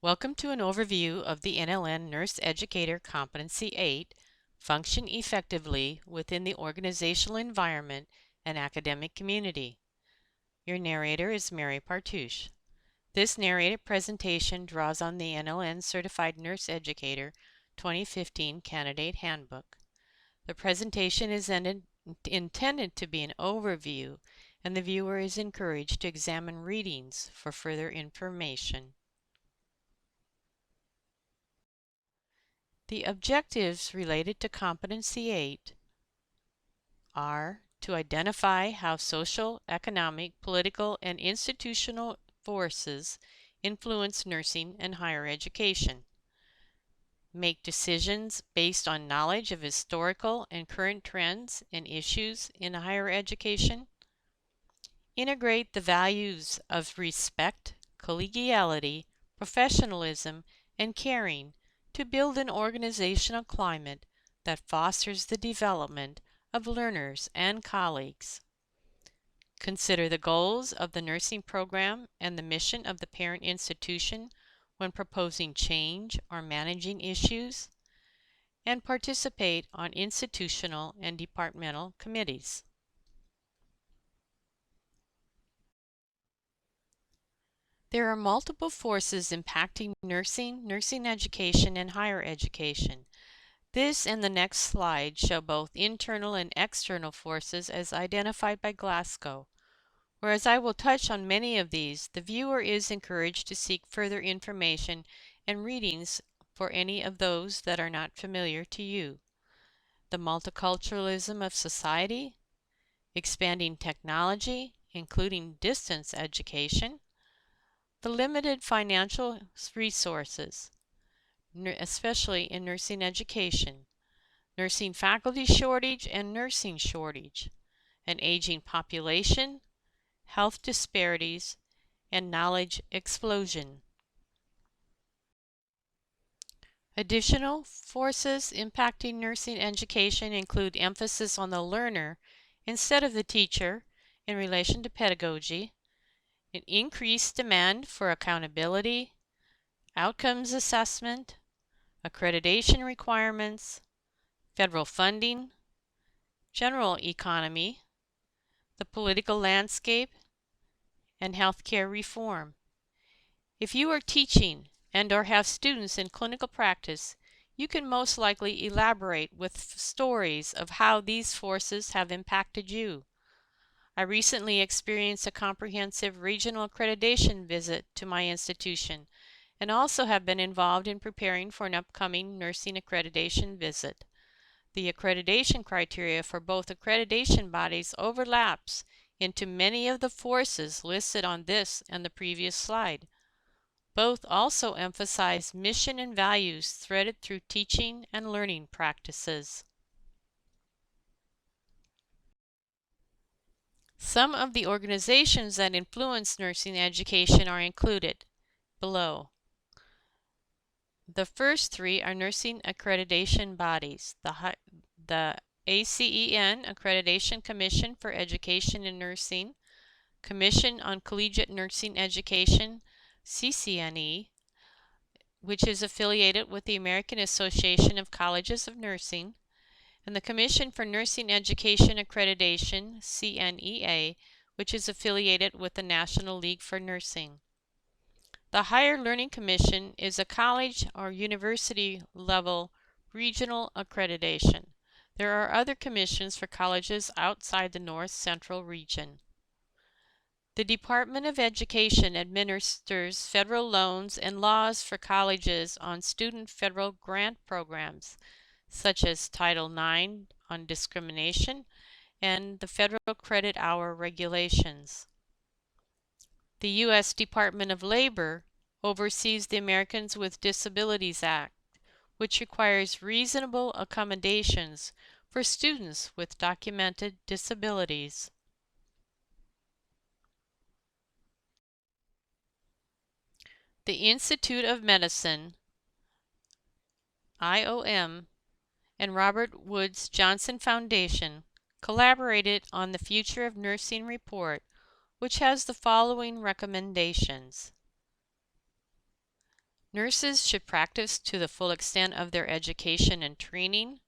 Welcome to an overview of the NLN Nurse Educator Competency 8, Function Effectively Within the Organizational Environment and Academic Community. Your narrator is Mary Partouche. This narrated presentation draws on the NLN Certified Nurse Educator 2015 Candidate Handbook. The presentation is intended to be an overview, and the viewer is encouraged to examine readings for further information. The objectives related to Competency 8 are to identify how social, economic, political, and institutional forces influence nursing and higher education, make decisions based on knowledge of historical and current trends and issues in higher education, integrate the values of respect, collegiality, professionalism, and caring to build an organizational climate that fosters the development of learners and colleagues. Consider the goals of the nursing program and the mission of the parent institution when proposing change or managing issues, and participate on institutional and departmental committees. There are multiple forces impacting nursing education, and higher education. This and the next slide show both internal and external forces as identified by Glasgow. Whereas I will touch on many of these, the viewer is encouraged to seek further information and readings for any of those that are not familiar to you. The multiculturalism of society, expanding technology, including distance education, the limited financial resources, especially in nursing education, nursing faculty shortage and nursing shortage, an aging population, health disparities, and knowledge explosion. Additional forces impacting nursing education include emphasis on the learner instead of the teacher in relation to pedagogy, an increased demand for accountability, outcomes assessment, accreditation requirements, federal funding, general economy, the political landscape, and healthcare reform. If you are teaching and/or have students in clinical practice, you can most likely elaborate with stories of how these forces have impacted you. I recently experienced a comprehensive regional accreditation visit to my institution, and also have been involved in preparing for an upcoming nursing accreditation visit. The accreditation criteria for both accreditation bodies overlaps into many of the forces listed on this and the previous slide. Both also emphasize mission and values threaded through teaching and learning practices. Some of the organizations that influence nursing education are included below. The first three are nursing accreditation bodies: the ACEN, Accreditation Commission for Education in Nursing, Commission on Collegiate Nursing Education, CCNE, which is affiliated with the American Association of Colleges of Nursing, and the Commission for Nursing Education Accreditation, CNEA, which is affiliated with the National League for Nursing. The Higher Learning Commission is a college or university level regional accreditation. There are other commissions for colleges outside the North Central region. The Department of Education administers federal loans and laws for colleges on student federal grant programs, such as Title IX on discrimination and the Federal Credit Hour regulations. The U.S. Department of Labor oversees the Americans with Disabilities Act, which requires reasonable accommodations for students with documented disabilities. The Institute of Medicine, IOM, and Robert Woods Johnson Foundation collaborated on the Future of Nursing report, which has the following recommendations. Nurses should practice to the full extent of their education and training.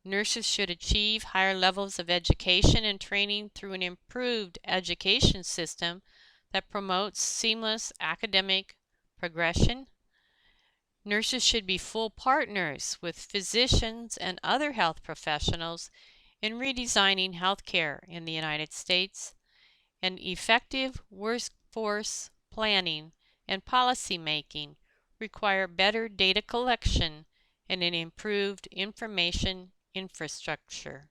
Nurses should achieve higher levels of education and training through an improved education system that promotes seamless academic progression. Nurses should be full partners with physicians and other health professionals in redesigning healthcare in the United States, and effective workforce planning and policy making require better data collection and an improved information infrastructure.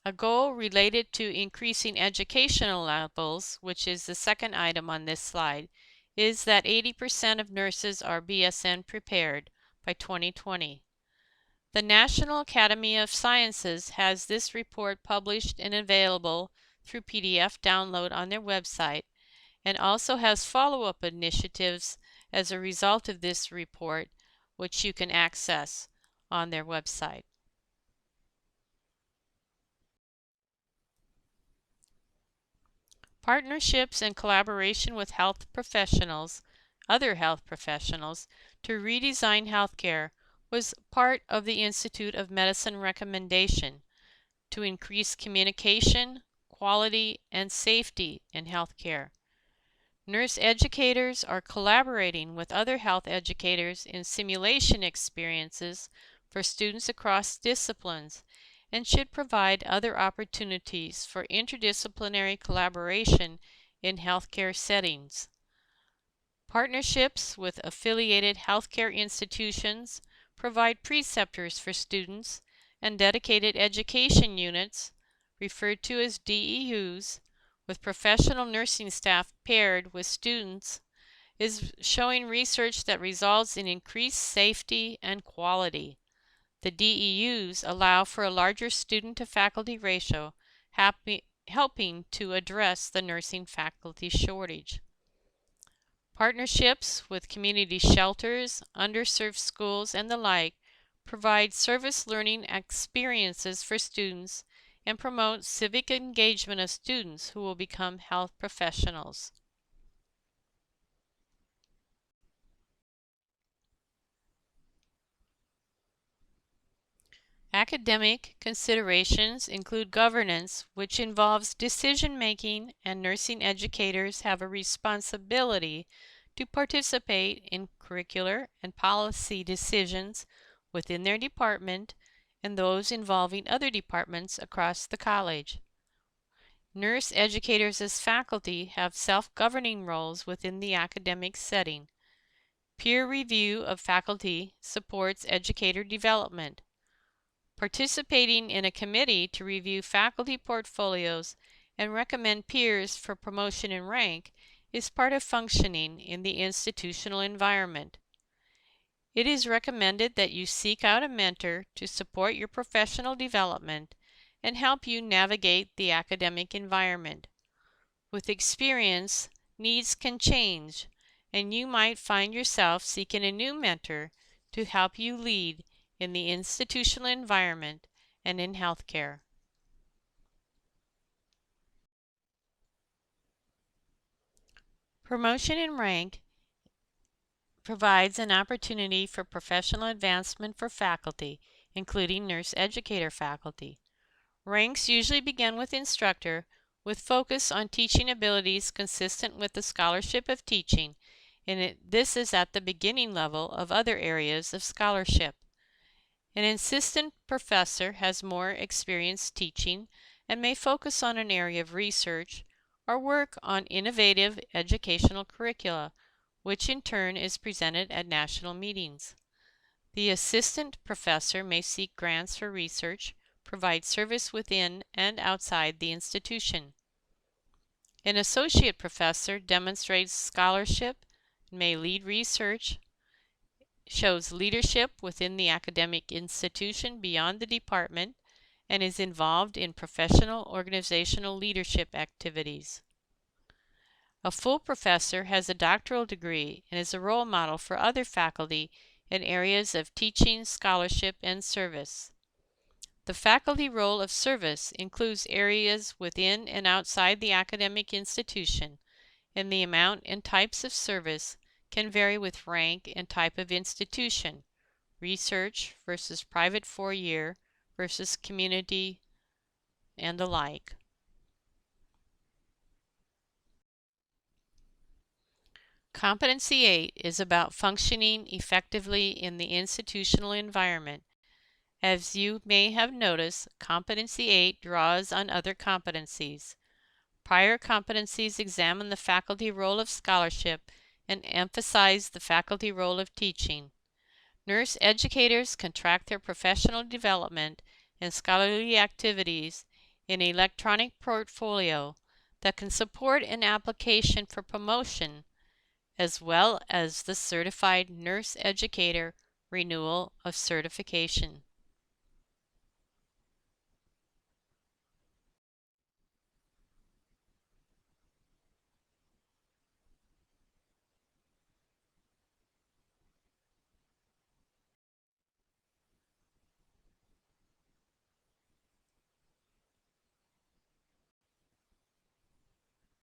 A goal related to increasing educational levels, which is the second item on this slide, is that 80% of nurses are BSN prepared by 2020. The National Academy of Sciences has this report published and available through PDF download on their website, and also has follow-up initiatives as a result of this report, which you can access on their website. Partnerships and collaboration with other health professionals, to redesign healthcare was part of the Institute of Medicine recommendation to increase communication, quality, and safety in healthcare. Nurse educators are collaborating with other health educators in simulation experiences for students across disciplines and should provide other opportunities for interdisciplinary collaboration in healthcare settings. Partnerships with affiliated healthcare institutions provide preceptors for students, and dedicated education units, referred to as DEUs, with professional nursing staff paired with students, is showing research that results in increased safety and quality. The DEUs allow for a larger student-to-faculty ratio, helping to address the nursing faculty shortage. Partnerships with community shelters, underserved schools, and the like provide service learning experiences for students and promote civic engagement of students who will become health professionals. Academic considerations include governance, which involves decision-making, and nursing educators have a responsibility to participate in curricular and policy decisions within their department and those involving other departments across the college. Nurse educators as faculty have self-governing roles within the academic setting. Peer review of faculty supports educator development. Participating in a committee to review faculty portfolios and recommend peers for promotion in rank is part of functioning in the institutional environment. It is recommended that you seek out a mentor to support your professional development and help you navigate the academic environment. With experience, needs can change, and you might find yourself seeking a new mentor to help you lead in the institutional environment and in healthcare. Promotion in rank provides an opportunity for professional advancement for faculty, including nurse educator faculty. Ranks usually begin with instructor, with focus on teaching abilities consistent with the scholarship of teaching, and this is at the beginning level of other areas of scholarship. An assistant professor has more experience teaching and may focus on an area of research or work on innovative educational curricula, which in turn is presented at national meetings. The assistant professor may seek grants for research, provide service within and outside the institution. An associate professor demonstrates scholarship, may lead research, shows leadership within the academic institution beyond the department, and is involved in professional organizational leadership activities. A full professor has a doctoral degree and is a role model for other faculty in areas of teaching, scholarship, and service. The faculty role of service includes areas within and outside the academic institution, and the amount and types of service can vary with rank and type of institution, research versus private 4-year versus community, and the like. Competency 8 is about functioning effectively in the institutional environment. As you may have noticed, Competency 8 draws on other competencies. Prior competencies examine the faculty role of scholarship and emphasize the faculty role of teaching. Nurse educators can track their professional development and scholarly activities in an electronic portfolio that can support an application for promotion as well as the Certified Nurse Educator Renewal of Certification.